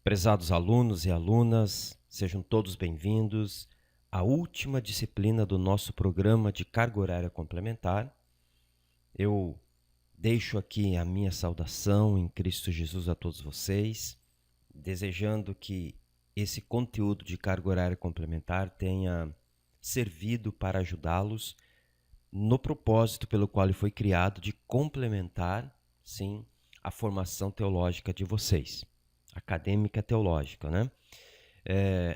Prezados alunos e alunas, sejam todos bem-vindos à última disciplina do nosso programa de carga horária complementar. Eu deixo aqui a minha saudação em Cristo Jesus a todos vocês, desejando que esse conteúdo de carga horária complementar tenha servido para ajudá-los no propósito pelo qual ele foi criado de complementar, sim, a formação teológica de vocês, acadêmica teológica, né?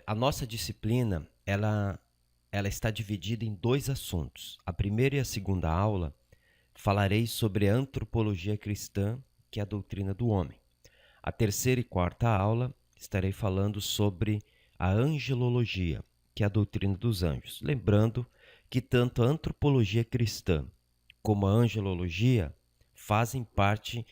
A nossa disciplina, ela está dividida em dois assuntos. A primeira e a segunda aula falarei sobre a antropologia cristã, que é a doutrina do homem. A terceira e quarta aula estarei falando sobre a angelologia, que é a doutrina dos anjos. Lembrando que tanto a antropologia cristã como a angelologia fazem parte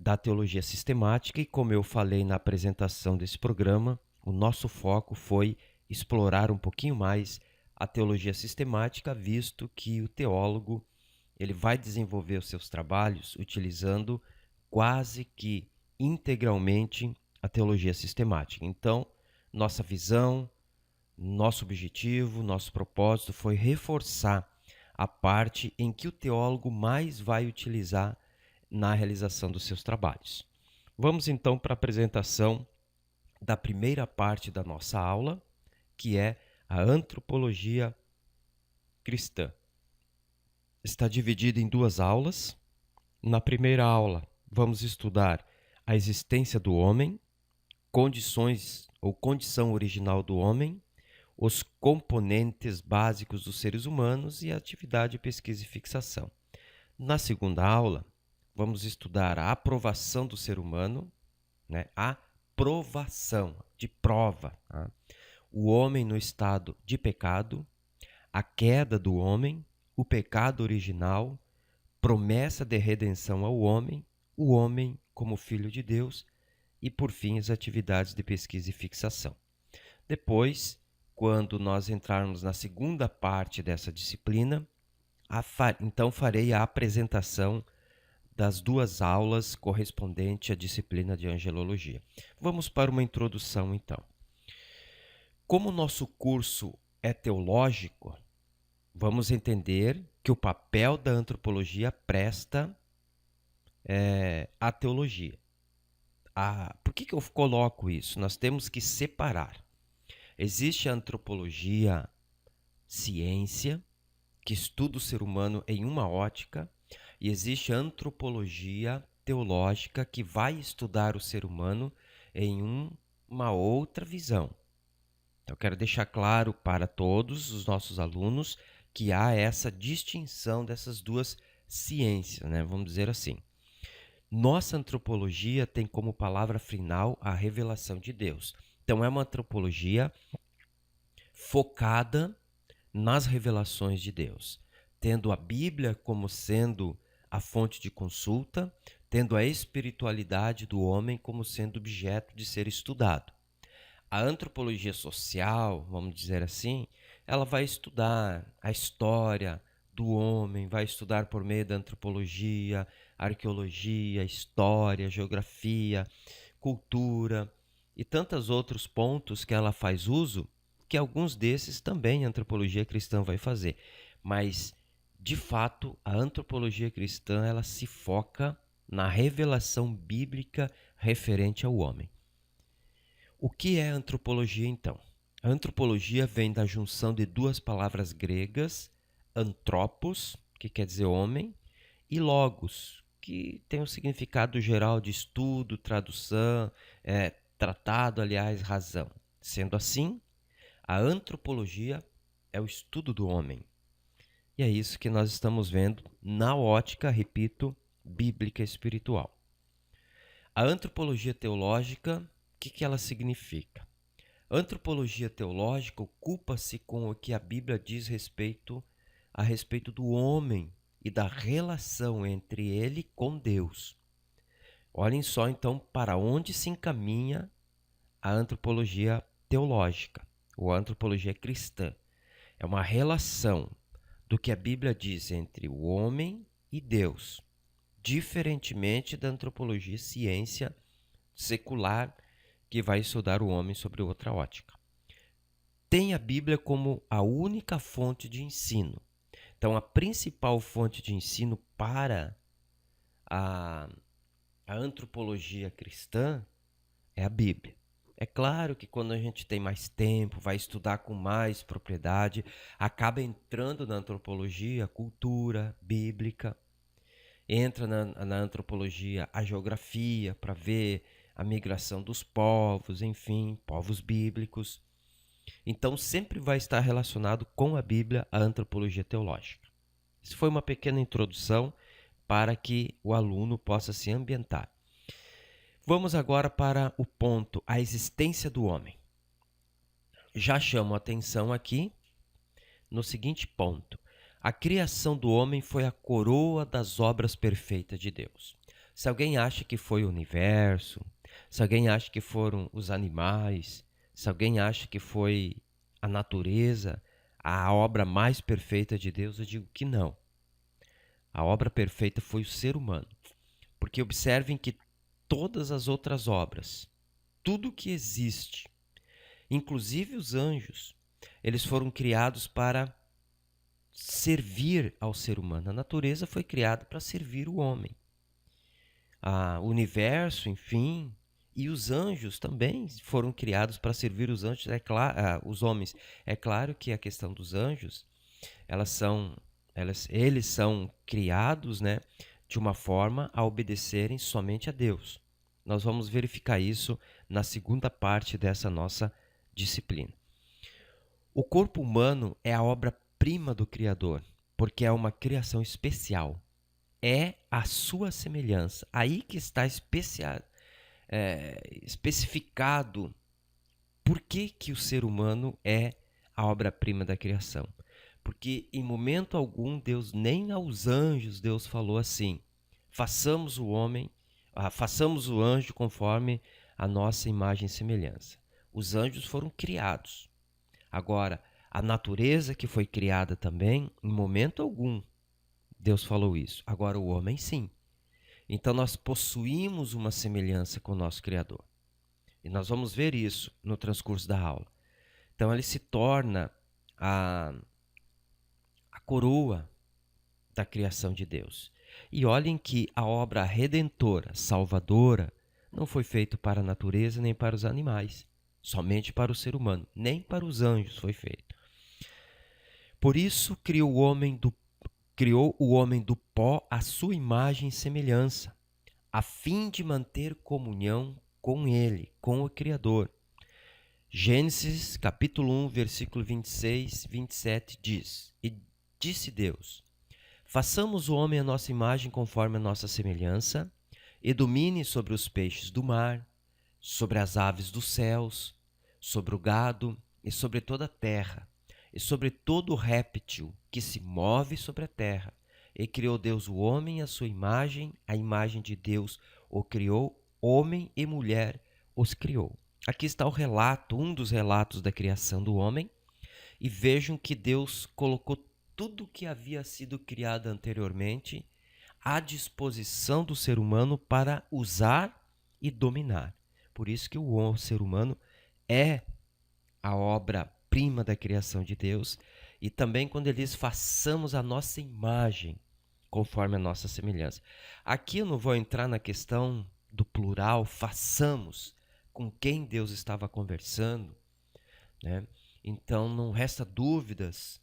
da teologia sistemática e, como eu falei na apresentação desse programa, o nosso foco foi explorar um pouquinho mais a teologia sistemática, visto que o teólogo ele vai desenvolver os seus trabalhos utilizando quase que integralmente a teologia sistemática. Então, nossa visão, nosso objetivo, nosso propósito foi reforçar a parte em que o teólogo mais vai utilizar na realização dos seus trabalhos. Vamos então para a apresentação da primeira parte da nossa aula, que é a antropologia cristã. Está dividida em duas aulas. Na primeira aula, vamos estudar a existência do homem, condições ou condição original do homem, os componentes básicos dos seres humanos e a atividade de pesquisa e fixação. Na segunda aula, vamos estudar a aprovação do ser humano, né? A provação, de prova, tá? O homem no estado de pecado, a queda do homem, o pecado original, promessa de redenção ao homem, o homem como filho de Deus e, por fim, as atividades de pesquisa e fixação. Depois, quando nós entrarmos na segunda parte dessa disciplina, então farei a apresentação das duas aulas correspondentes à disciplina de angelologia. Vamos para uma introdução, então. Como o nosso curso é teológico, vamos entender que o papel da antropologia presta à teologia. Por que eu coloco isso? Nós temos que separar. Existe a antropologia ciência, que estuda o ser humano em uma ótica, e existe a antropologia teológica, que vai estudar o ser humano em uma outra visão. Eu quero deixar claro para todos os nossos alunos que há essa distinção dessas duas ciências, né? Vamos dizer assim. Nossa antropologia tem como palavra final a revelação de Deus. Então é uma antropologia focada nas revelações de Deus, tendo a Bíblia como sendo a fonte de consulta, tendo a espiritualidade do homem como sendo objeto de ser estudado. A antropologia social, vamos dizer assim, ela vai estudar a história do homem, vai estudar por meio da antropologia, arqueologia, história, geografia, cultura e tantos outros pontos que ela faz uso, que alguns desses também a antropologia cristã vai fazer. Mas, de fato, a antropologia cristã ela se foca na revelação bíblica referente ao homem. O que é antropologia, então? A antropologia vem da junção de duas palavras gregas, antropos, que quer dizer homem, e logos, que tem um significado geral de estudo, tradução, tratado, aliás, razão. Sendo assim, a antropologia é o estudo do homem. E é isso que nós estamos vendo na ótica, repito, bíblica espiritual. A antropologia teológica, o que ela significa? A antropologia teológica ocupa-se com o que a Bíblia diz a respeito do homem e da relação entre ele com Deus. Olhem só então para onde se encaminha a antropologia teológica, ou a antropologia cristã. É uma relação do que a Bíblia diz entre o homem e Deus, diferentemente da antropologia ciência secular, que vai estudar o homem sobre outra ótica. Tem a Bíblia como a única fonte de ensino. Então, a principal fonte de ensino para a antropologia cristã é a Bíblia. É claro que quando a gente tem mais tempo, vai estudar com mais propriedade, acaba entrando na antropologia, a cultura bíblica, entra na antropologia a geografia para ver a migração dos povos, enfim, povos bíblicos. Então sempre vai estar relacionado com a Bíblia a antropologia teológica. Isso foi uma pequena introdução para que o aluno possa se ambientar. Vamos agora para o ponto, a existência do homem. Já chamo a atenção aqui no seguinte ponto. A criação do homem foi a coroa das obras perfeitas de Deus. Se alguém acha que foi o universo, se alguém acha que foram os animais, se alguém acha que foi a natureza, a obra mais perfeita de Deus, eu digo que não. A obra perfeita foi o ser humano. Porque observem que todas as outras obras, tudo que existe, inclusive os anjos, eles foram criados para servir ao ser humano. A natureza foi criada para servir o homem. O universo, enfim, e os anjos também foram criados para servir os anjos, os homens. É claro que a questão dos anjos, eles são criados, né, de uma forma a obedecerem somente a Deus. Nós vamos verificar isso na segunda parte dessa nossa disciplina. O corpo humano é a obra-prima do Criador, porque é uma criação especial. É a sua semelhança. Aí que está especificado por que o ser humano é a obra-prima da criação. Porque em momento algum Deus, nem aos anjos, Deus falou assim: façamos o anjo conforme a nossa imagem e semelhança. Os anjos foram criados. Agora, a natureza que foi criada também, em momento algum, Deus falou isso. Agora, o homem sim. Então, nós possuímos uma semelhança com o nosso Criador. E nós vamos ver isso no transcurso da aula. Então, ele se torna a coroa da criação de Deus. E olhem que a obra redentora, salvadora, não foi feita para a natureza nem para os animais, somente para o ser humano, nem para os anjos foi feito. Por isso criou o homem do pó à sua imagem e semelhança, a fim de manter comunhão com ele, com o Criador. Gênesis capítulo 1, versículo 26, 27 diz: E disse Deus: façamos o homem à nossa imagem conforme a nossa semelhança, e domine sobre os peixes do mar, sobre as aves dos céus, sobre o gado e sobre toda a terra, e sobre todo réptil que se move sobre a terra. E criou Deus o homem à sua imagem, a imagem de Deus o criou, homem e mulher os criou. Aqui está o relato, um dos relatos da criação do homem, e vejam que Deus colocou tudo que havia sido criado anteriormente à disposição do ser humano para usar e dominar. Por isso que o ser humano é a obra-prima da criação de Deus, e também quando ele diz façamos a nossa imagem conforme a nossa semelhança. Aqui eu não vou entrar na questão do plural, façamos, com quem Deus estava conversando, né? Então não resta dúvidas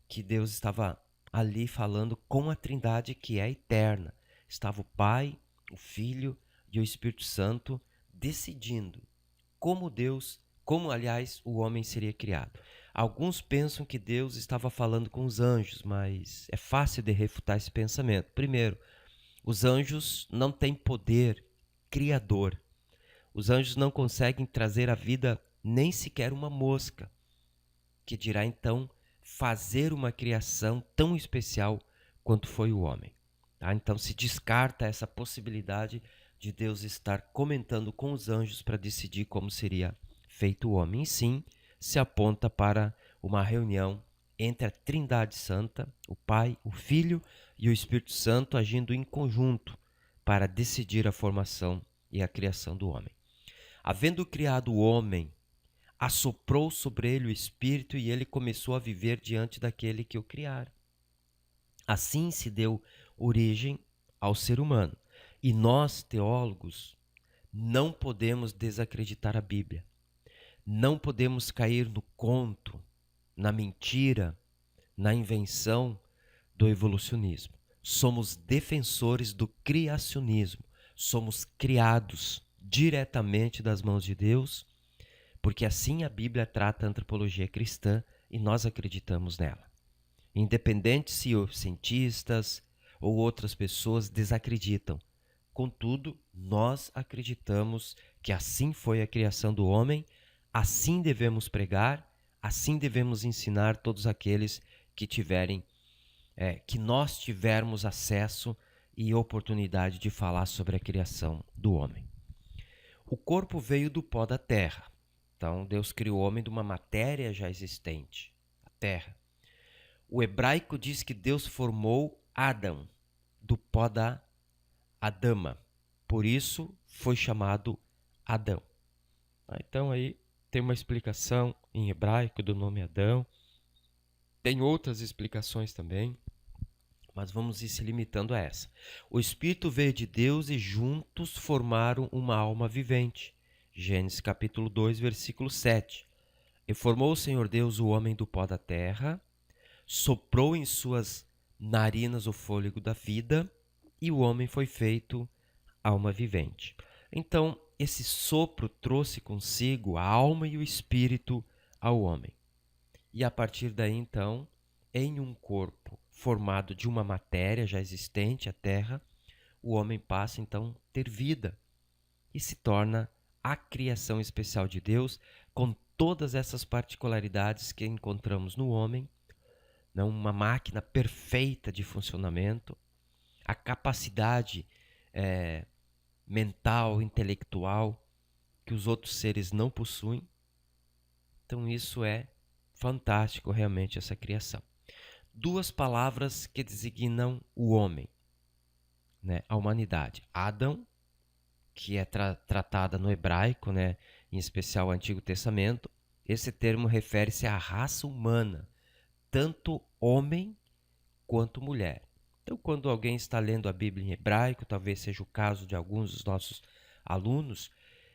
que Deus estava ali falando com a Trindade que é eterna. Estava o Pai, o Filho e o Espírito Santo decidindo como aliás o homem seria criado. Alguns pensam que Deus estava falando com os anjos, mas é fácil de refutar esse pensamento. Primeiro, os anjos não têm poder criador. Os anjos não conseguem trazer à vida nem sequer uma mosca, que dirá então fazer uma criação tão especial quanto foi o homem. Tá? Então se descarta essa possibilidade de Deus estar comentando com os anjos para decidir como seria feito o homem. E sim, se aponta para uma reunião entre a Trindade Santa, o Pai, o Filho e o Espírito Santo agindo em conjunto para decidir a formação e a criação do homem. Havendo criado o homem, assoprou sobre ele o Espírito e ele começou a viver diante daquele que o criara. Assim se deu origem ao ser humano. E nós, teólogos, não podemos desacreditar a Bíblia. Não podemos cair no conto, na mentira, na invenção do evolucionismo. Somos defensores do criacionismo. Somos criados diretamente das mãos de Deus, porque assim a Bíblia trata a antropologia cristã e nós acreditamos nela. Independente se os cientistas ou outras pessoas desacreditam. Contudo, nós acreditamos que assim foi a criação do homem, assim devemos pregar, assim devemos ensinar todos aqueles que que nós tivermos acesso e oportunidade de falar sobre a criação do homem. O corpo veio do pó da terra. Então, Deus criou o homem de uma matéria já existente, a terra. O hebraico diz que Deus formou Adão do pó da Adama. Por isso foi chamado Adão. Então aí tem uma explicação em hebraico do nome Adão. Tem outras explicações também, mas vamos ir se limitando a essa. O Espírito veio de Deus e juntos formaram uma alma vivente. Gênesis capítulo 2, versículo 7. E formou o Senhor Deus o homem do pó da terra, soprou em suas narinas o fôlego da vida, e o homem foi feito alma vivente. Então, esse sopro trouxe consigo a alma e o espírito ao homem. E a partir daí, então, em um corpo formado de uma matéria já existente, a terra, o homem passa, então, a ter vida e se torna a criação especial de Deus, com todas essas particularidades que encontramos no homem, uma máquina perfeita de funcionamento, a capacidade mental, intelectual, que os outros seres não possuem. Então isso é fantástico realmente, essa criação. Duas palavras que designam o homem, a humanidade. Adão, que é tratada no hebraico, em especial o Antigo Testamento. Esse termo refere-se à raça humana, tanto homem quanto mulher. Então, quando alguém está lendo a Bíblia em hebraico, talvez seja o caso de alguns dos nossos alunos,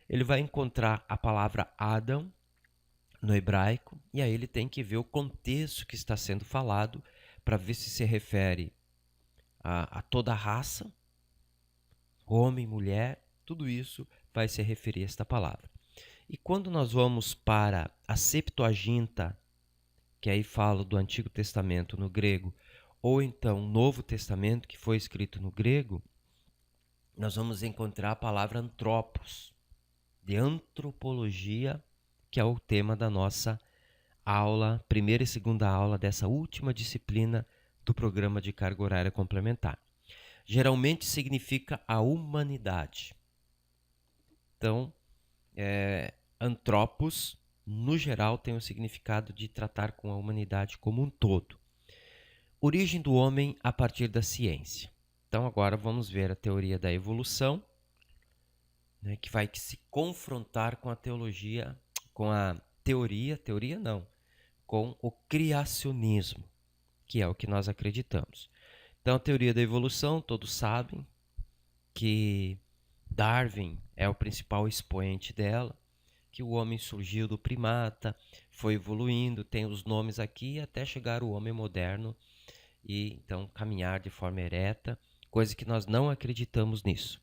ele vai encontrar a palavra Adão no hebraico, e aí ele tem que ver o contexto que está sendo falado para ver se refere a toda a raça, homem, mulher, tudo isso vai se referir a esta palavra. E quando nós vamos para a Septuaginta, que aí fala do Antigo Testamento no grego, ou então o Novo Testamento, que foi escrito no grego, nós vamos encontrar a palavra antropos, de antropologia, que é o tema da nossa aula, primeira e segunda aula dessa última disciplina do programa de carga horária complementar. Geralmente significa a humanidade. Então, antropos, no geral, tem o significado de tratar com a humanidade como um todo. Origem do homem a partir da ciência. Então agora vamos ver a teoria da evolução, que vai se confrontar com a teologia, com a teoria não, com o criacionismo, que é o que nós acreditamos. Então a teoria da evolução, todos sabem que Darwin é o principal expoente dela, que o homem surgiu do primata, foi evoluindo, tem os nomes aqui, até chegar o homem moderno, e então caminhar de forma ereta, coisa que nós não acreditamos nisso.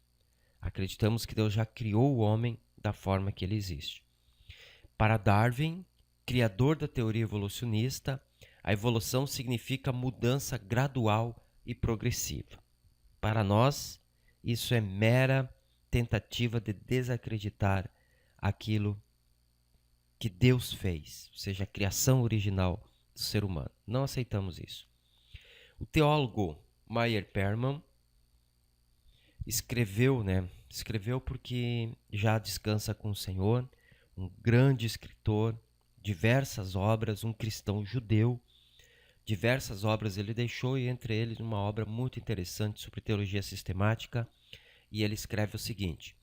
Acreditamos que Deus já criou o homem da forma que ele existe. Para Darwin, criador da teoria evolucionista, a evolução significa mudança gradual e progressiva. Para nós, isso é mera tentativa de desacreditar aquilo que Deus fez, ou seja, a criação original do ser humano. Não aceitamos isso. O teólogo Meyer Perman escreveu porque já descansa com o Senhor, um grande escritor, diversas obras, um cristão judeu, diversas obras ele deixou, e entre eles uma obra muito interessante sobre teologia sistemática, e ele escreve o seguinte: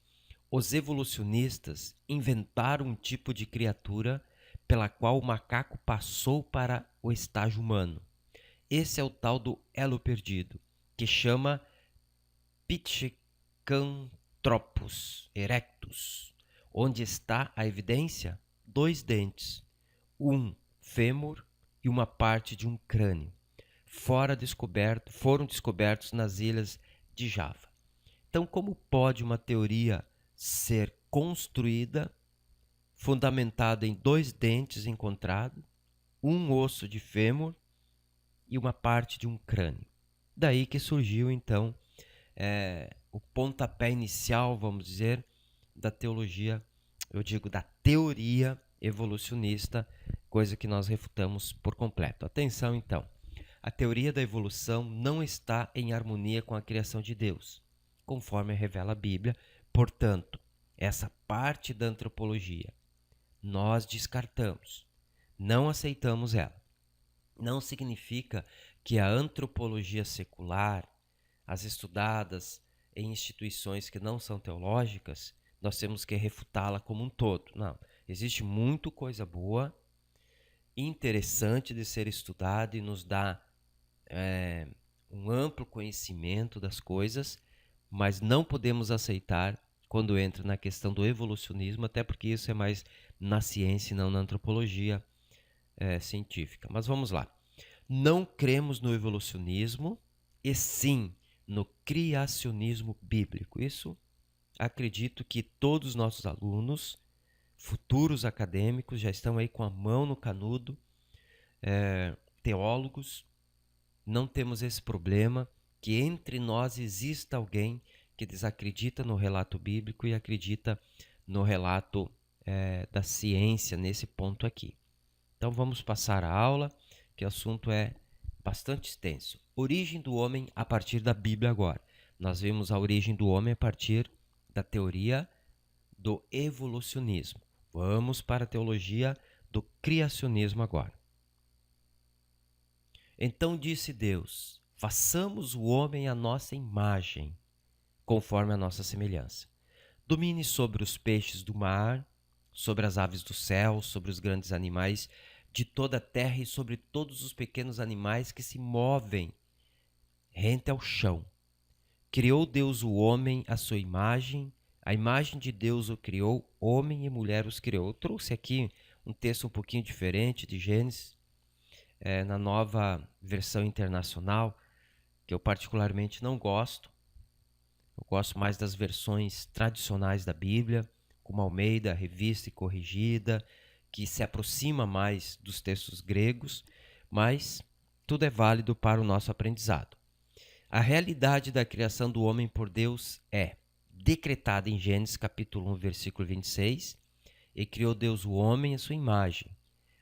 Os evolucionistas inventaram um tipo de criatura pela qual o macaco passou para o estágio humano. Esse é o tal do elo perdido, que chama Pithecanthropus erectus, onde está a evidência? 2 dentes, um fêmur e uma parte de um crânio. Foram descobertos nas ilhas de Java. Então, como pode uma teoria ser construída, fundamentada em 2 dentes encontrados, um osso de fêmur e uma parte de um crânio? Daí que surgiu, então, o pontapé inicial, vamos dizer, da teologia, eu digo da teoria evolucionista, coisa que nós refutamos por completo. Atenção, então. A teoria da evolução não está em harmonia com a criação de Deus, conforme revela a Bíblia. Portanto, essa parte da antropologia nós descartamos, não aceitamos ela. Não significa que a antropologia secular, as estudadas em instituições que não são teológicas, nós temos que refutá-la como um todo. Não, existe muita coisa boa, interessante de ser estudada e nos dá um amplo conhecimento das coisas, mas não podemos aceitar quando entra na questão do evolucionismo, até porque isso é mais na ciência e não na antropologia científica. Mas vamos lá. Não cremos no evolucionismo, e sim no criacionismo bíblico. Isso acredito que todos os nossos alunos, futuros acadêmicos, já estão aí com a mão no canudo, teólogos, não temos esse problema que entre nós exista alguém que desacredita no relato bíblico e acredita no relato da ciência nesse ponto aqui. Então vamos passar a aula, que o assunto é bastante extenso. Origem do homem a partir da Bíblia agora. Nós vimos a origem do homem a partir da teoria do evolucionismo. Vamos para a teologia do criacionismo agora. Então disse Deus: façamos o homem à nossa imagem, conforme a nossa semelhança. Domine sobre os peixes do mar, sobre as aves do céu, sobre os grandes animais de toda a terra e sobre todos os pequenos animais que se movem rente ao chão. Criou Deus o homem à sua imagem, a imagem de Deus o criou, homem e mulher os criou. Eu trouxe aqui um texto um pouquinho diferente de Gênesis, na nova versão internacional, que eu particularmente não gosto. Eu gosto mais das versões tradicionais da Bíblia, como Almeida, Revista e Corrigida, que se aproxima mais dos textos gregos, mas tudo é válido para o nosso aprendizado. A realidade da criação do homem por Deus é decretada em Gênesis capítulo 1, versículo 26, e criou Deus o homem à sua imagem.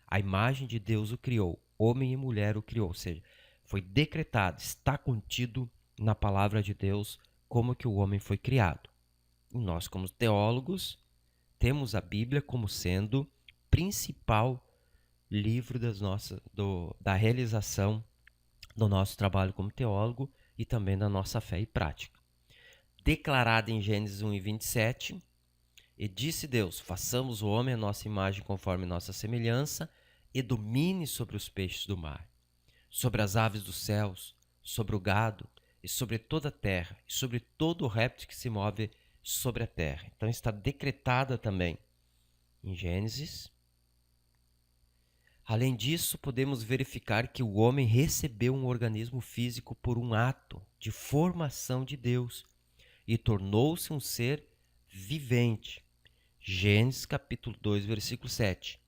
A imagem de Deus o criou, homem e mulher o criou, ou seja, foi decretado, está contido na palavra de Deus como que o homem foi criado. E nós, como teólogos, temos a Bíblia como sendo principal livro da realização do nosso trabalho como teólogo e também da nossa fé e prática. Declarada em Gênesis 1 e 27, e disse Deus: façamos o homem à nossa imagem conforme nossa semelhança, e domine sobre os peixes do mar, sobre as aves dos céus, sobre o gado, e sobre toda a terra, e sobre todo o réptil que se move sobre a terra. Então está decretada também em Gênesis. Além disso, podemos verificar que o homem recebeu um organismo físico por um ato de formação de Deus e tornou-se um ser vivente. Gênesis capítulo 2, versículo 7.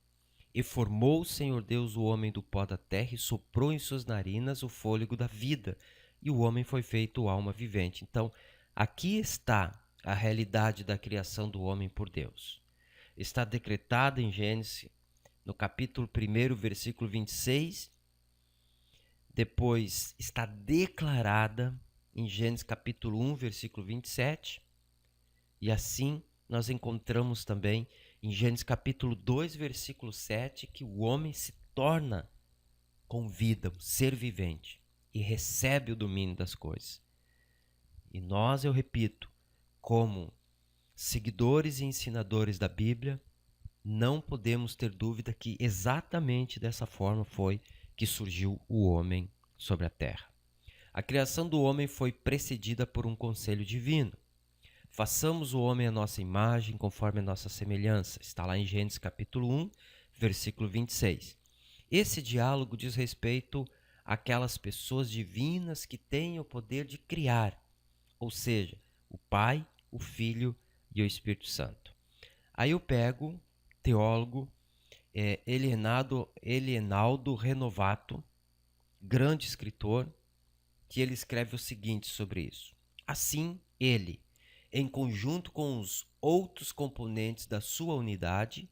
E formou o Senhor Deus o homem do pó da terra e soprou em suas narinas o fôlego da vida, e o homem foi feito alma vivente. Então, aqui está a realidade da criação do homem por Deus. Está decretada em Gênesis, no capítulo 1, versículo 26. Depois está declarada em Gênesis capítulo 1, versículo 27. E assim nós encontramos também em Gênesis capítulo 2, versículo 7, que o homem se torna com vida, um ser vivente, e recebe o domínio das coisas. E nós, eu repito, como seguidores e ensinadores da Bíblia, não podemos ter dúvida que exatamente dessa forma foi que surgiu o homem sobre a terra. A criação do homem foi precedida por um conselho divino. Façamos o homem à nossa imagem, conforme a nossa semelhança. Está lá em Gênesis capítulo 1, versículo 26. Esse diálogo diz respeito àquelas pessoas divinas que têm o poder de criar, ou seja, o Pai, o Filho e o Espírito Santo. Aí eu pego teólogo Elienaldo Renovato, grande escritor, que ele escreve o seguinte sobre isso. Assim, ele, em conjunto com os outros componentes da sua unidade,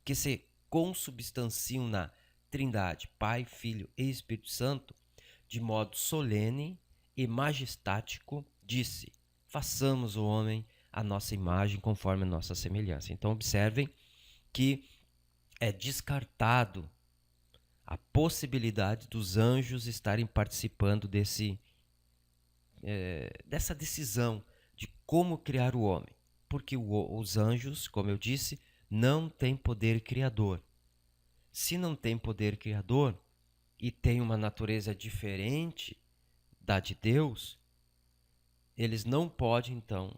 que se consubstanciam na Trindade, Pai, Filho e Espírito Santo, de modo solene e majestático, disse: façamos o homem à nossa imagem, conforme a nossa semelhança. Então, observem que é descartado a possibilidade dos anjos estarem participando dessa decisão de como criar o homem. Porque os anjos, como eu disse, não têm poder criador. Se não tem poder criador e tem uma natureza diferente da de Deus, eles não podem, então,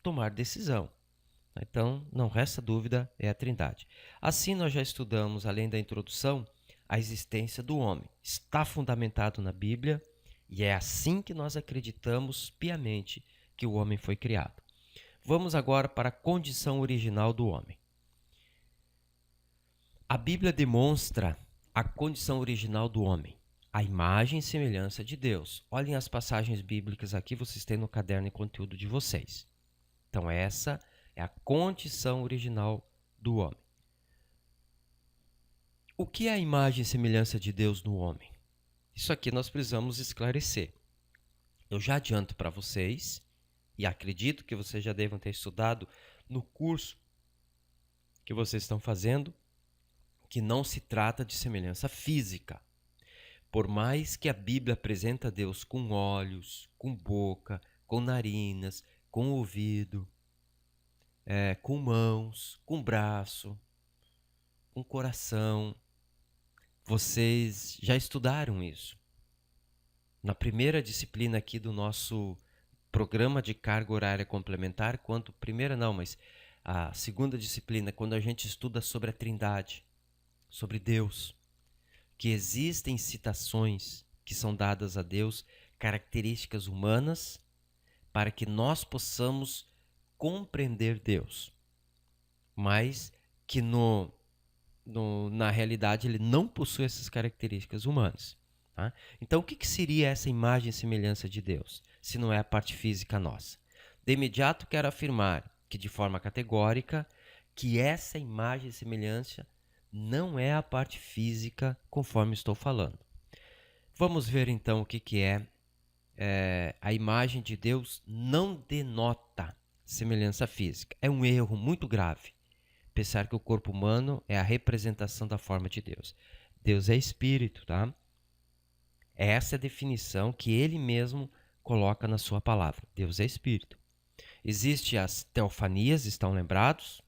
tomar decisão. Então, não resta dúvida, é a Trindade. Assim, nós já estudamos, além da introdução, a existência do homem. Está fundamentado na Bíblia e é assim que nós acreditamos piamente que o homem foi criado. Vamos agora para a condição original do homem. A Bíblia demonstra a condição original do homem, a imagem e semelhança de Deus. Olhem as passagens bíblicas aqui, vocês têm no caderno e conteúdo de vocês. Então, essa é a condição original do homem. O que é a imagem e semelhança de Deus no homem? Isso aqui nós precisamos esclarecer. Eu já adianto para vocês, e acredito que vocês já devam ter estudado no curso que vocês estão fazendo, que não se trata de semelhança física. Por mais que a Bíblia apresenta Deus com olhos, com boca, com narinas, com ouvido, com mãos, com braço, com coração. Vocês já estudaram isso. Na primeira disciplina aqui do nosso programa de carga horária complementar, mas a segunda disciplina, quando a gente estuda sobre a Trindade, sobre Deus, que existem citações que são dadas a Deus, características humanas, para que nós possamos compreender Deus, mas que na realidade ele não possui essas características humanas. Tá? Então, o que seria essa imagem e semelhança de Deus, se não é a parte física nossa? De imediato, quero afirmar que, de forma categórica, que essa imagem e semelhança não é a parte física, conforme estou falando. Vamos ver, então, o que é a imagem de Deus não denota semelhança física. É um erro muito grave pensar que o corpo humano é a representação da forma de Deus. Deus é espírito, tá? Essa é a definição que ele mesmo coloca na sua palavra. Deus é espírito. Existem as teofanias, estão lembrados?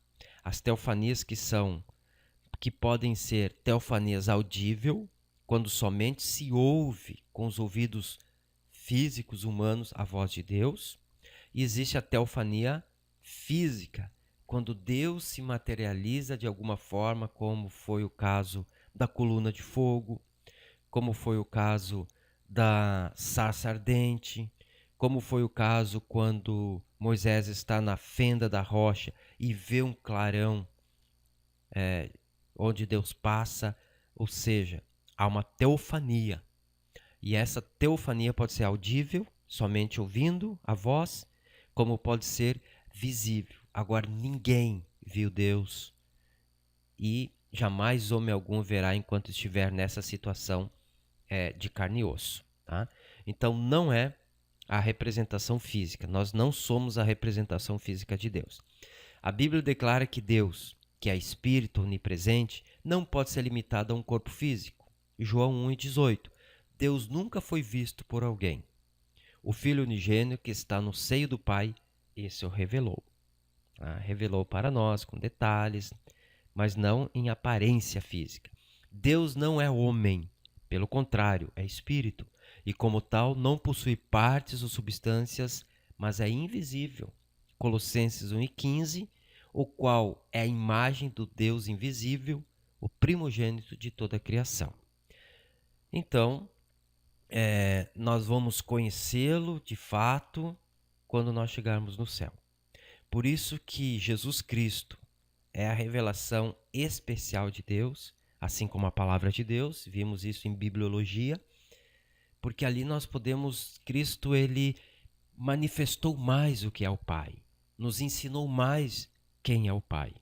As teofanias que podem ser teofanias audível, quando somente se ouve com os ouvidos físicos humanos a voz de Deus. E existe a teofania física, quando Deus se materializa de alguma forma, como foi o caso da coluna de fogo, como foi o caso da sarça ardente, como foi o caso quando Moisés está na fenda da rocha e vê um clarão onde Deus passa, ou seja, há uma teofania. E essa teofania pode ser audível, somente ouvindo a voz, como pode ser visível. Agora, ninguém viu Deus e jamais homem algum verá enquanto estiver nessa situação de carne e osso. Tá? Então, não é a representação física. Nós não somos a representação física de Deus. A Bíblia declara que Deus, que é espírito onipresente, não pode ser limitado a um corpo físico. João 1,18. Deus nunca foi visto por alguém. O Filho unigênito que está no seio do Pai, esse o revelou. Revelou para nós com detalhes, mas não em aparência física. Deus não é homem, pelo contrário, é espírito, e como tal não possui partes ou substâncias, mas é invisível. Colossenses 1:15, o qual é a imagem do Deus invisível, o primogênito de toda a criação. Então, nós vamos conhecê-lo de fato quando nós chegarmos no céu. Por isso que Jesus Cristo é a revelação especial de Deus, assim como a palavra de Deus, vimos isso em bibliologia, porque ali nós podemos, Cristo ele manifestou mais o que é o Pai, nos ensinou mais quem é o Pai.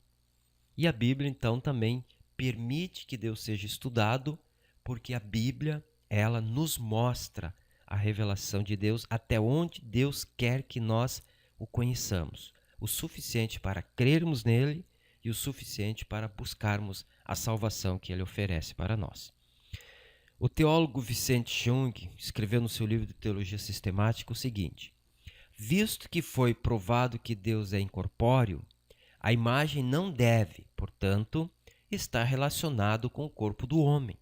E a Bíblia então também permite que Deus seja estudado, porque a Bíblia, ela nos mostra a revelação de Deus até onde Deus quer que nós o conheçamos, o suficiente para crermos nele e o suficiente para buscarmos a salvação que ele oferece para nós. O teólogo Vicente Jung escreveu no seu livro de Teologia Sistemática o seguinte: visto que foi provado que Deus é incorpóreo, a imagem não deve, portanto, estar relacionado com o corpo do homem.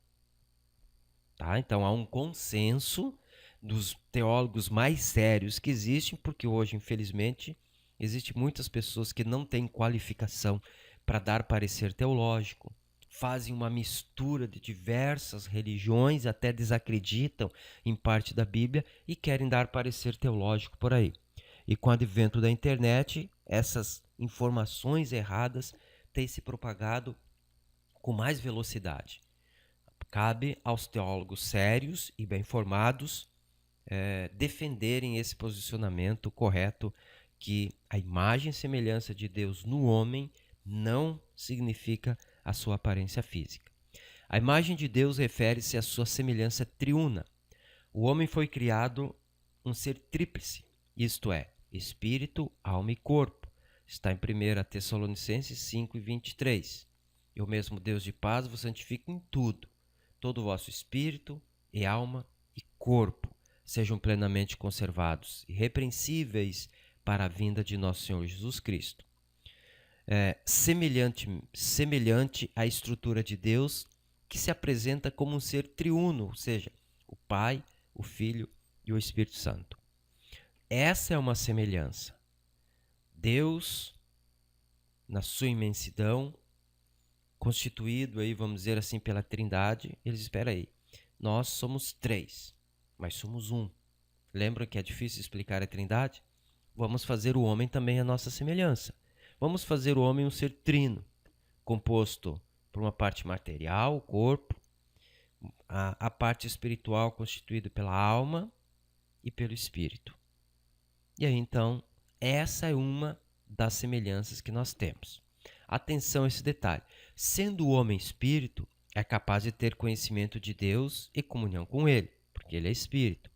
Então há um consenso dos teólogos mais sérios que existem, porque hoje, infelizmente, existem muitas pessoas que não têm qualificação para dar parecer teológico, fazem uma mistura de diversas religiões, até desacreditam em parte da Bíblia e querem dar parecer teológico por aí. E com o advento da internet, essas informações erradas têm se propagado com mais velocidade. Cabe aos teólogos sérios e bem formados defenderem esse posicionamento correto, que a imagem e semelhança de Deus no homem não significa a sua aparência física. A imagem de Deus refere-se à sua semelhança triuna. O homem foi criado um ser tríplice, isto é, espírito, alma e corpo. Está em 1 Tessalonicenses 5:23. E o mesmo Deus de paz vos santifica em tudo, todo o vosso espírito e alma e corpo sejam plenamente conservados, irrepreensíveis para a vinda de nosso Senhor Jesus Cristo. Semelhante à estrutura de Deus, que se apresenta como um ser triuno, ou seja, o Pai, o Filho e o Espírito Santo. Essa é uma semelhança. Deus, na sua imensidão, constituído aí, vamos dizer assim, pela Trindade, eles esperam aí. Nós somos três, mas somos um. Lembra que é difícil explicar a Trindade? Vamos fazer o homem também a nossa semelhança. Vamos fazer o homem um ser trino, composto por uma parte material, o corpo, a parte espiritual constituída pela alma e pelo espírito. E aí então, essa é uma das semelhanças que nós temos. Atenção a esse detalhe. Sendo o homem espírito, é capaz de ter conhecimento de Deus e comunhão com ele, porque ele é espírito.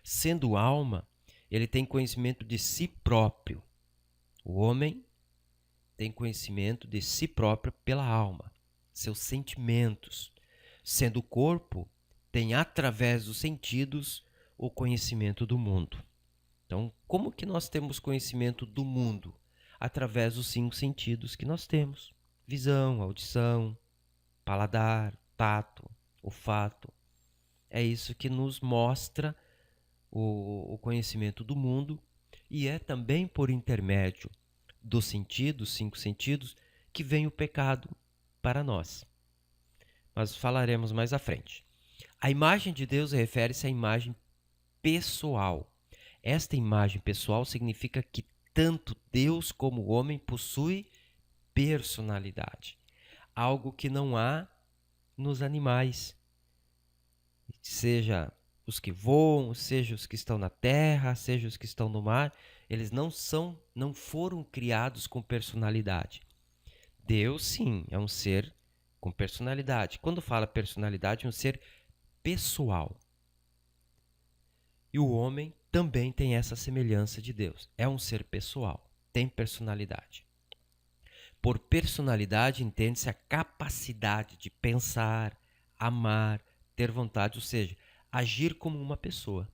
Sendo alma, ele tem conhecimento de si próprio. O homem tem conhecimento de si próprio pela alma, seus sentimentos. Sendo corpo, tem através dos sentidos o conhecimento do mundo. Então, como que nós temos conhecimento do mundo? Através dos 5 sentidos que nós temos: visão, audição, paladar, tato, olfato. É isso que nos mostra o conhecimento do mundo, e é também por intermédio dos sentidos, 5 sentidos, que vem o pecado para nós. Mas falaremos mais à frente. A imagem de Deus refere-se à imagem pessoal. Esta imagem pessoal significa que tanto Deus como o homem possuem personalidade, algo que não há nos animais, seja os que voam, seja os que estão na terra, seja os que estão no mar. Eles não foram criados com personalidade. Deus, sim, é um ser com personalidade. Quando fala personalidade, é um ser pessoal. E o homem também tem essa semelhança de Deus. É um ser pessoal, tem personalidade. Por personalidade entende-se a capacidade de pensar, amar, ter vontade, ou seja, agir como uma pessoa.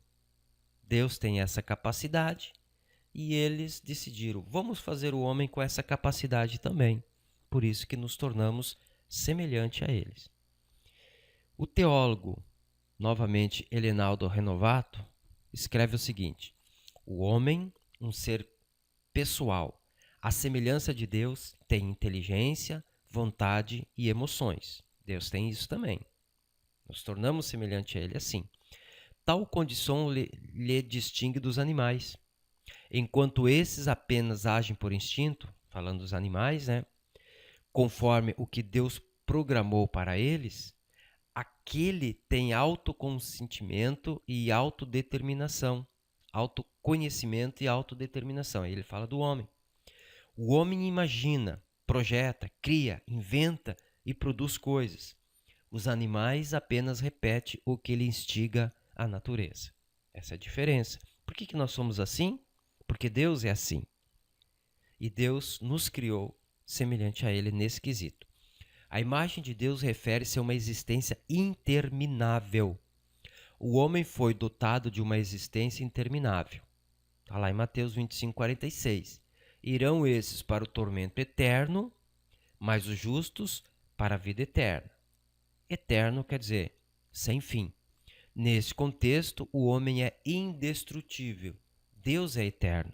Deus tem essa capacidade e eles decidiram, vamos fazer o homem com essa capacidade também. Por isso que nos tornamos semelhante a eles. O teólogo, novamente Helenaldo Renovato, escreve o seguinte: o homem, um ser pessoal, à semelhança de Deus, tem inteligência, vontade e emoções. Deus tem isso também. Nos tornamos semelhante a ele assim. Tal condição lhe distingue dos animais. Enquanto esses apenas agem por instinto, falando dos animais, né? Conforme o que Deus programou para eles, aquele tem autoconsentimento e autodeterminação, autoconhecimento e autodeterminação. Aí ele fala do homem. O homem imagina, projeta, cria, inventa e produz coisas. Os animais apenas repetem o que lhe instiga a natureza. Essa é a diferença. Por que nós somos assim? Porque Deus é assim. E Deus nos criou semelhante a ele nesse quesito. A imagem de Deus refere-se a uma existência interminável. O homem foi dotado de uma existência interminável. Está lá em Mateus 25:46. Irão esses para o tormento eterno, mas os justos para a vida eterna. Eterno quer dizer sem fim. Nesse contexto, o homem é indestrutível. Deus é eterno.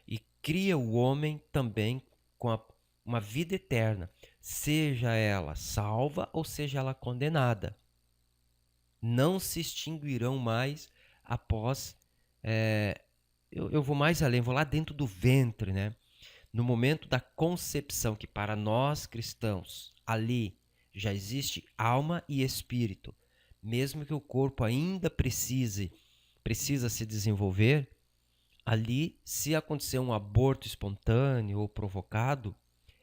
E cria o homem também com uma vida eterna, seja ela salva ou seja ela condenada. Não se extinguirão mais após... eu vou mais além, vou lá dentro do ventre, né? No momento da concepção, que para nós cristãos, ali já existe alma e espírito. Mesmo que o corpo ainda precisa se desenvolver, ali, se acontecer um aborto espontâneo ou provocado,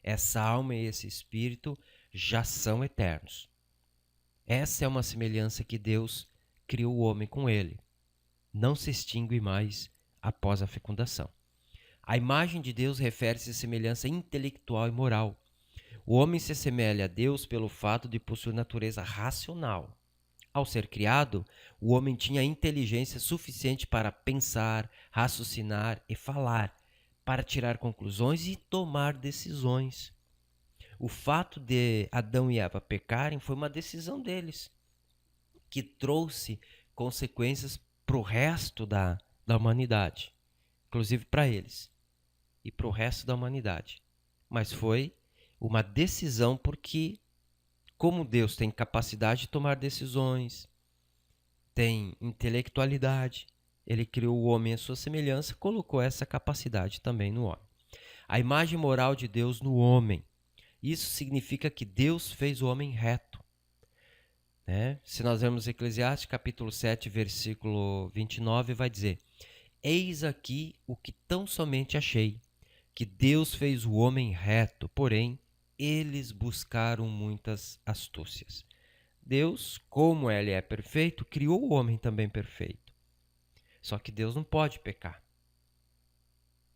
essa alma e esse espírito já são eternos. Essa é uma semelhança que Deus criou o homem com ele. Não se extingue mais após a fecundação. A imagem de Deus refere-se à semelhança intelectual e moral. O homem se assemelha a Deus pelo fato de possuir natureza racional. Ao ser criado, o homem tinha inteligência suficiente para pensar, raciocinar e falar, para tirar conclusões e tomar decisões. O fato de Adão e Eva pecarem foi uma decisão deles, que trouxe consequências para o resto da humanidade, inclusive para eles e para o resto da humanidade. Mas foi uma decisão porque, como Deus tem capacidade de tomar decisões, tem intelectualidade, ele criou o homem à sua semelhança, colocou essa capacidade também no homem. A imagem moral de Deus no homem. Isso significa que Deus fez o homem reto. Né? Se nós vemos Eclesiastes capítulo 7, versículo 29, vai dizer: eis aqui o que tão somente achei, que Deus fez o homem reto, porém eles buscaram muitas astúcias. Deus, como ele é perfeito, criou o homem também perfeito. Só que Deus não pode pecar.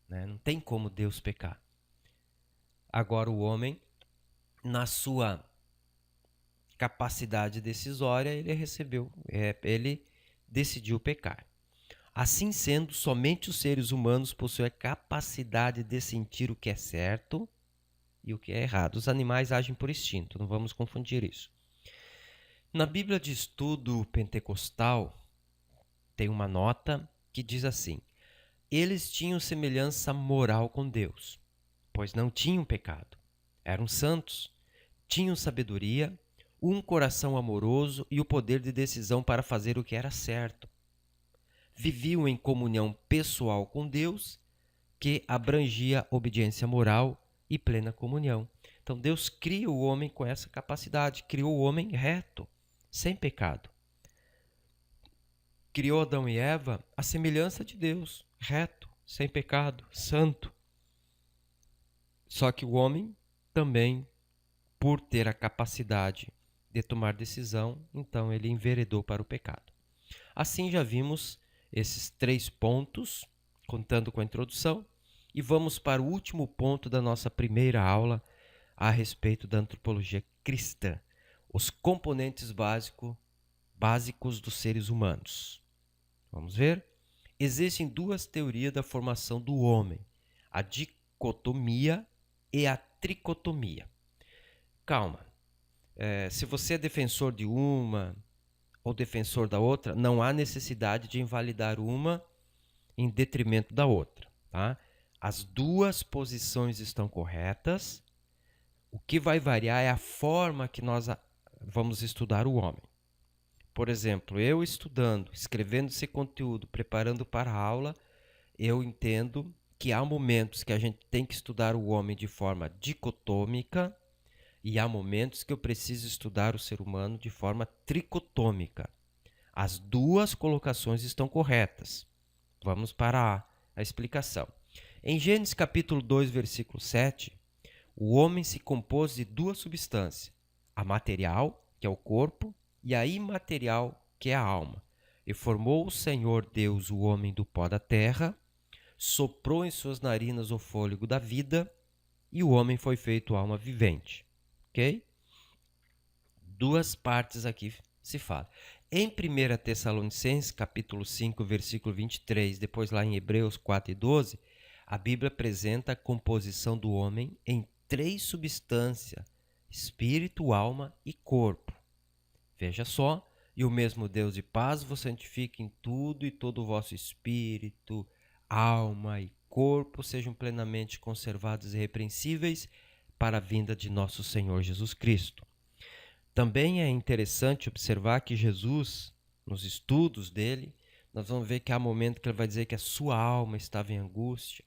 Né? Não tem como Deus pecar. Agora o homem, na sua capacidade decisória, ele decidiu pecar. Assim sendo, somente os seres humanos possuem a capacidade de sentir o que é certo e o que é errado. Os animais agem por instinto, não vamos confundir isso. Na Bíblia de Estudo Pentecostal, tem uma nota que diz assim: eles tinham semelhança moral com Deus, pois não tinham pecado. Eram santos, tinham sabedoria, um coração amoroso e o poder de decisão para fazer o que era certo. Viviam em comunhão pessoal com Deus, que abrangia obediência moral e plena comunhão. Então Deus cria o homem com essa capacidade, criou o homem reto, sem pecado. Criou Adão e Eva à semelhança de Deus, reto, sem pecado, santo. Só que o homem também, por ter a capacidade de tomar decisão, então ele enveredou para o pecado. Assim já vimos esses 3 pontos, contando com a introdução, e vamos para o último ponto da nossa primeira aula a respeito da antropologia cristã, os componentes básicos dos seres humanos. Vamos ver? existem duas teorias da formação do homem: a dicotomia e a tricotomia. Calma. Se você é defensor de uma ou defensor da outra, não há necessidade de invalidar uma em detrimento da outra, tá? As duas posições estão corretas. O que vai variar é a forma que nós vamos estudar o homem. Por exemplo, eu estudando, escrevendo esse conteúdo, preparando para a aula, eu entendo que há momentos que a gente tem que estudar o homem de forma dicotômica e há momentos que eu preciso estudar o ser humano de forma tricotômica. As duas colocações estão corretas. Vamos para a explicação. Em Gênesis capítulo 2, versículo 7, o homem se compôs de duas substâncias, a material, que é o corpo, e a imaterial, que é a alma. E formou o Senhor Deus o homem do pó da terra, soprou em suas narinas o fôlego da vida, e o homem foi feito alma vivente. Ok? Duas partes aqui se fala. Em 1 Tessalonicenses, capítulo 5, versículo 23, depois lá em Hebreus 4 e 12, a Bíblia apresenta a composição do homem em três substâncias: espírito, alma e corpo. Veja só, e o mesmo Deus de paz vos santifique em tudo, e todo o vosso espírito, alma e corpo sejam plenamente conservados e irrepreensíveis para a vinda de nosso Senhor Jesus Cristo. Também é interessante observar que Jesus, nos estudos dele, nós vamos ver que há momento que ele vai dizer que a sua alma estava em angústia,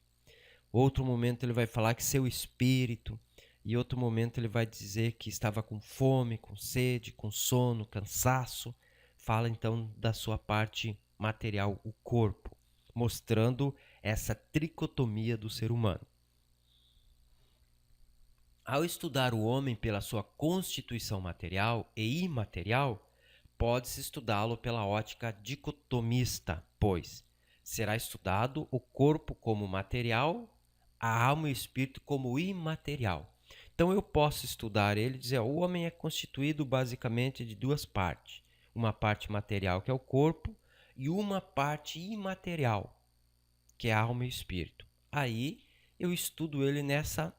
outro momento ele vai falar que seu espírito, e outro momento ele vai dizer que estava com fome, com sede, com sono, cansaço. Fala então da sua parte material, o corpo, mostrando essa tricotomia do ser humano. Ao estudar o homem pela sua constituição material e imaterial, pode-se estudá-lo pela ótica dicotomista, pois será estudado o corpo como material, a alma e o espírito como imaterial. Então eu posso estudar ele e dizer, o homem é constituído basicamente de duas partes. Uma parte material, que é o corpo, e uma parte imaterial, que é a alma e o espírito. Aí eu estudo ele nessa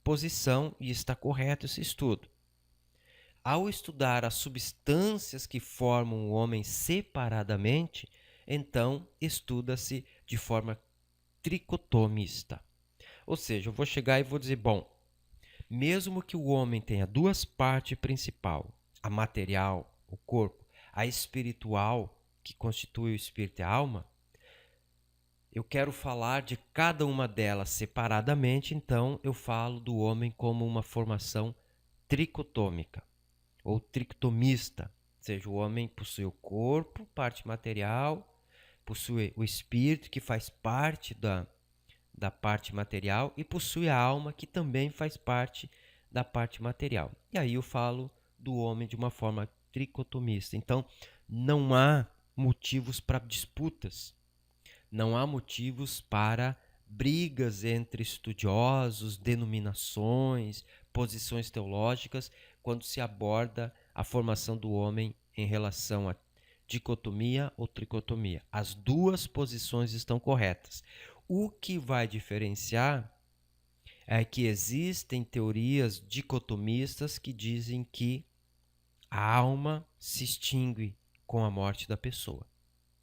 posição e está correto esse estudo. Ao estudar as substâncias que formam o homem separadamente, então estuda-se de forma tricotomista. Ou seja, eu vou chegar e vou dizer, bom, mesmo que o homem tenha duas partes principais, a material, o corpo, a espiritual, que constitui o espírito e a alma, eu quero falar de cada uma delas separadamente, então eu falo do homem como uma formação tricotômica ou tricotomista. Ou seja, o homem possui o corpo, parte material, possui o espírito, que faz parte da parte material, e possui a alma, que também faz parte da parte material. E aí eu falo do homem de uma forma tricotomista. Então, não há motivos para disputas. Não há motivos para brigas entre estudiosos, denominações, posições teológicas, quando se aborda a formação do homem em relação a dicotomia ou tricotomia. As duas posições estão corretas. O que vai diferenciar é que existem teorias dicotomistas que dizem que a alma se extingue com a morte da pessoa.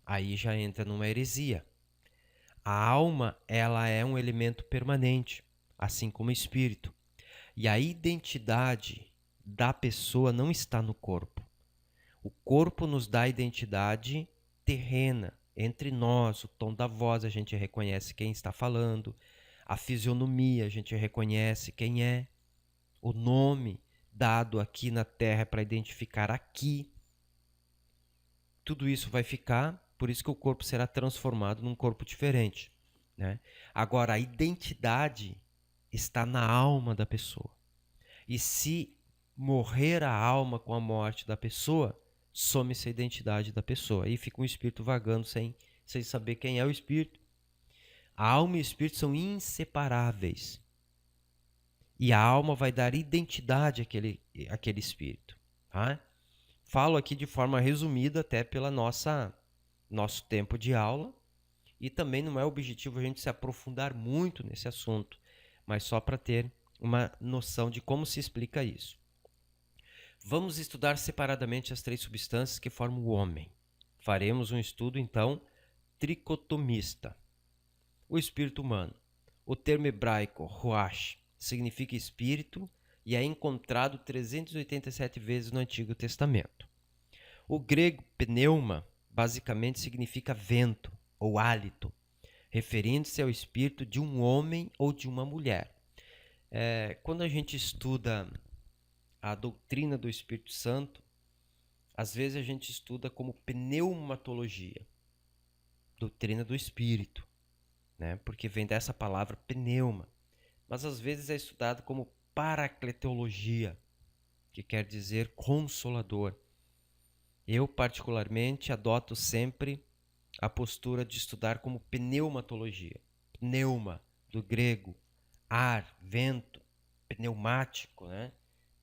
Aí já entra numa heresia. A alma, ela é um elemento permanente, assim como o espírito. E a identidade da pessoa não está no corpo. O corpo nos dá a identidade terrena. Entre nós, o tom da voz, a gente reconhece quem está falando. A fisionomia, a gente reconhece quem é. O nome dado aqui na Terra para identificar aqui. Tudo isso vai ficar, por isso que o corpo será transformado num corpo diferente, né? Agora, a identidade está na alma da pessoa. E se morrer a alma com a morte da pessoa, some-se a identidade da pessoa. Aí fica um espírito vagando sem saber quem é o espírito. A alma e o espírito são inseparáveis. E a alma vai dar identidade àquele espírito. Tá? Falo aqui de forma resumida, até pela nosso tempo de aula, E também não é objetivo a gente se aprofundar muito nesse assunto, mas só para ter uma noção de como se explica isso. Vamos estudar separadamente as 3 substâncias que formam o homem. Faremos um estudo, então, tricotomista. O espírito humano. O termo hebraico, ruach, significa espírito e é encontrado 387 vezes no Antigo Testamento. O grego pneuma basicamente significa vento ou hálito, referindo-se ao espírito de um homem ou de uma mulher. Quando a gente estuda a doutrina do Espírito Santo, às vezes a gente estuda como pneumatologia, doutrina do Espírito, né? Porque vem dessa palavra pneuma. Mas às vezes é estudado como paracletologia, que quer dizer consolador. Eu, particularmente, adoto sempre a postura de estudar como pneumatologia. Pneuma, do grego, ar, vento, pneumático, né?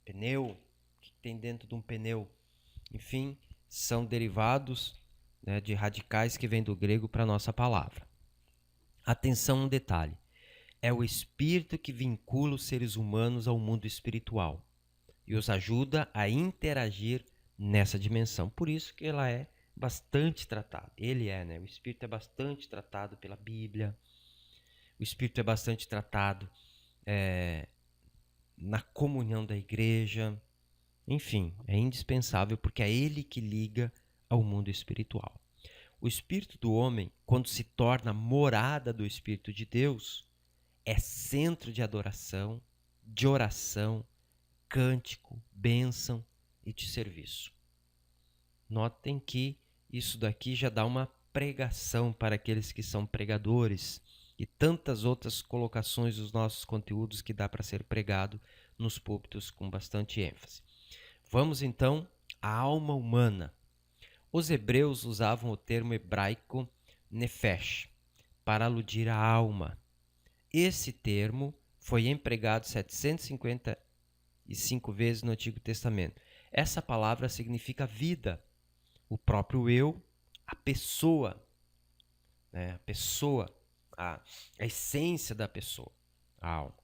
Pneu, o que tem dentro de um pneu? Enfim, são derivados, né, de radicais que vêm do grego para a nossa palavra. Atenção, um detalhe. É o espírito que vincula os seres humanos ao mundo espiritual e os ajuda a interagir nessa dimensão. Por isso que ela é bastante tratada. O espírito é bastante tratado pela Bíblia. O espírito é bastante tratado na comunhão da igreja. Enfim, é indispensável porque é ele que liga ao mundo espiritual. O espírito do homem, quando se torna morada do Espírito de Deus, é centro de adoração, de oração, cântico, bênção e de serviço. Notem que isso daqui já dá uma pregação para aqueles que são pregadores e tantas outras colocações dos nossos conteúdos que dá para ser pregado nos púlpitos com bastante ênfase. Vamos então à alma humana. Os hebreus usavam o termo hebraico nefesh para aludir à alma. Esse termo foi empregado 755 vezes no Antigo Testamento. Essa palavra significa vida, o próprio eu, a pessoa, né? A pessoa, a essência da pessoa, a alma.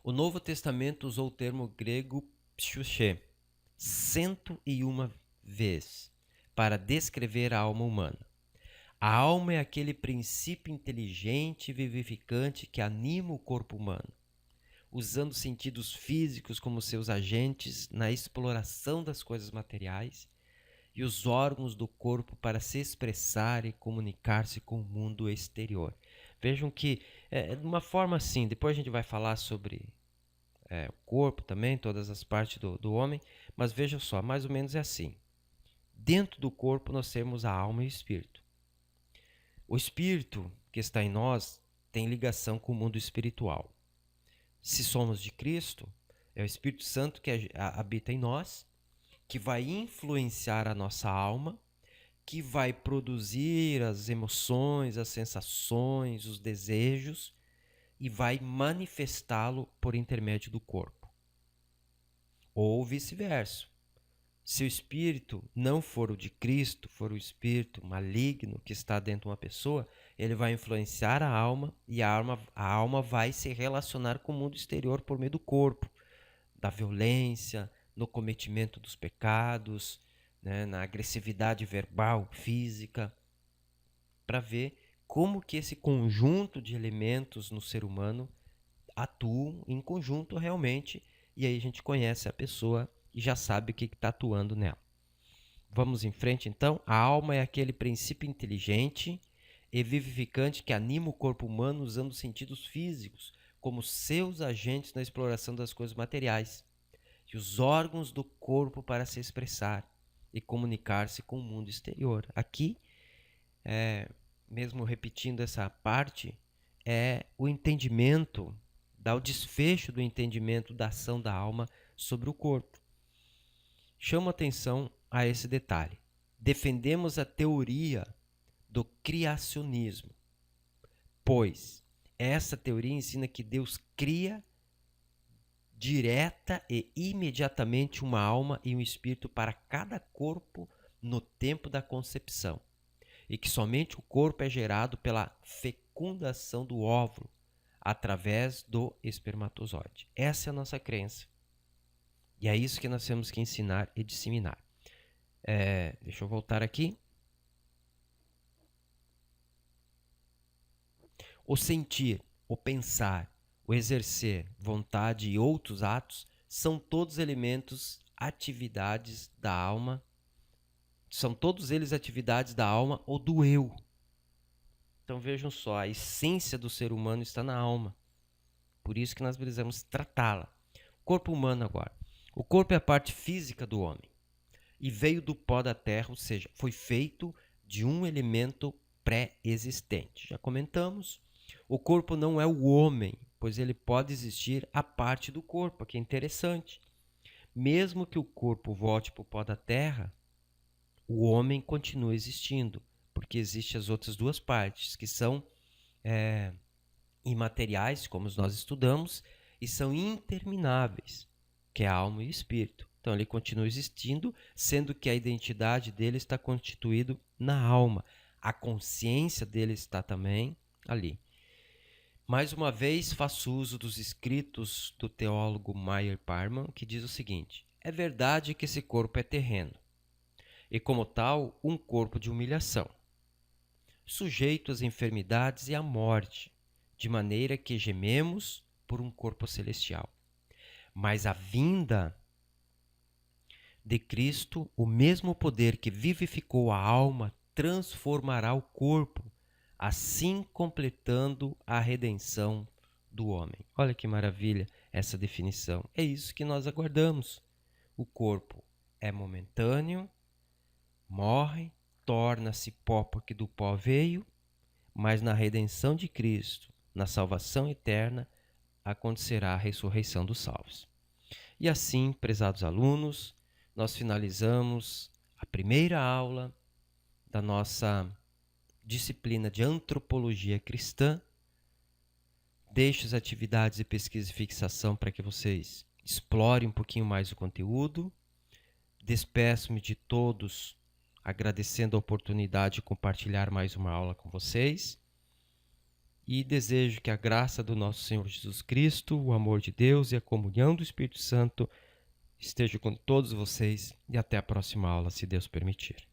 O Novo Testamento usou o termo grego psyche 101 vezes para descrever a alma humana. A alma é aquele princípio inteligente e vivificante que anima o corpo humano, usando sentidos físicos como seus agentes na exploração das coisas materiais e os órgãos do corpo para se expressar e comunicar-se com o mundo exterior. Vejam que, de uma forma assim, depois a gente vai falar sobre o corpo também, todas as partes do homem, mas veja só, mais ou menos é assim. Dentro do corpo nós temos a alma e o espírito. O espírito que está em nós tem ligação com o mundo espiritual. Se somos de Cristo, é o Espírito Santo que habita em nós, que vai influenciar a nossa alma, que vai produzir as emoções, as sensações, os desejos e vai manifestá-lo por intermédio do corpo. Ou vice-versa. Se o espírito não for o de Cristo, for o espírito maligno que está dentro de uma pessoa, ele vai influenciar a alma e a alma vai se relacionar com o mundo exterior por meio do corpo, da violência, no cometimento dos pecados, né, na agressividade verbal, física, para ver como que esse conjunto de elementos no ser humano atuam em conjunto realmente, e aí a gente conhece a pessoa e já sabe o que está atuando nela. Vamos em frente então. A alma é aquele princípio inteligente e vivificante que anima o corpo humano usando sentidos físicos como seus agentes na exploração das coisas materiais e os órgãos do corpo para se expressar e comunicar-se com o mundo exterior. Aqui, mesmo repetindo essa parte, é o entendimento, dá o desfecho do entendimento da ação da alma sobre o corpo. Chamo atenção a esse detalhe. Defendemos a teoria do criacionismo, pois essa teoria ensina que Deus cria direta e imediatamente uma alma e um espírito para cada corpo no tempo da concepção. e que somente o corpo é gerado pela fecundação do óvulo através do espermatozoide. Essa é a nossa crença. E é isso que nós temos que ensinar e disseminar. Deixa eu voltar aqui. O sentir, o pensar, o exercer vontade e outros atos são todos elementos, atividades da alma. São todos eles atividades da alma ou do eu. Então vejam só, a essência do ser humano está na alma. Por isso que nós precisamos tratá-la. Corpo humano agora. O corpo é a parte física do homem. E veio do pó da terra, ou seja, foi feito de um elemento pré-existente. Já comentamos. O corpo não é o homem, pois ele pode existir a parte do corpo, que é interessante. Mesmo que o corpo volte para o pó da terra, o homem continua existindo, porque existem as outras duas partes, que são imateriais, como nós estudamos, e são intermináveis, que é a alma e o espírito. Então ele continua existindo, sendo que a identidade dele está constituída na alma. A consciência dele está também ali. Mais uma vez, faço uso dos escritos do teólogo Meyer Parman, que diz o seguinte: é verdade que esse corpo é terreno, e como tal, um corpo de humilhação, sujeito às enfermidades e à morte, de maneira que gememos por um corpo celestial. Mas a vinda de Cristo, o mesmo poder que vivificou a alma, transformará o corpo, assim completando a redenção do homem. Olha que maravilha essa definição. É isso que nós aguardamos. O corpo é momentâneo, morre, torna-se pó porque do pó veio, mas na redenção de Cristo, na salvação eterna, acontecerá a ressurreição dos salvos. E assim, prezados alunos, nós finalizamos a primeira aula da nossa disciplina de antropologia cristã. Deixo as atividades de pesquisa e fixação para que vocês explorem um pouquinho mais o conteúdo. Despeço-me de todos, agradecendo a oportunidade de compartilhar mais uma aula com vocês. E desejo que a graça do nosso Senhor Jesus Cristo, o amor de Deus e a comunhão do Espírito Santo esteja com todos vocês e até a próxima aula, se Deus permitir.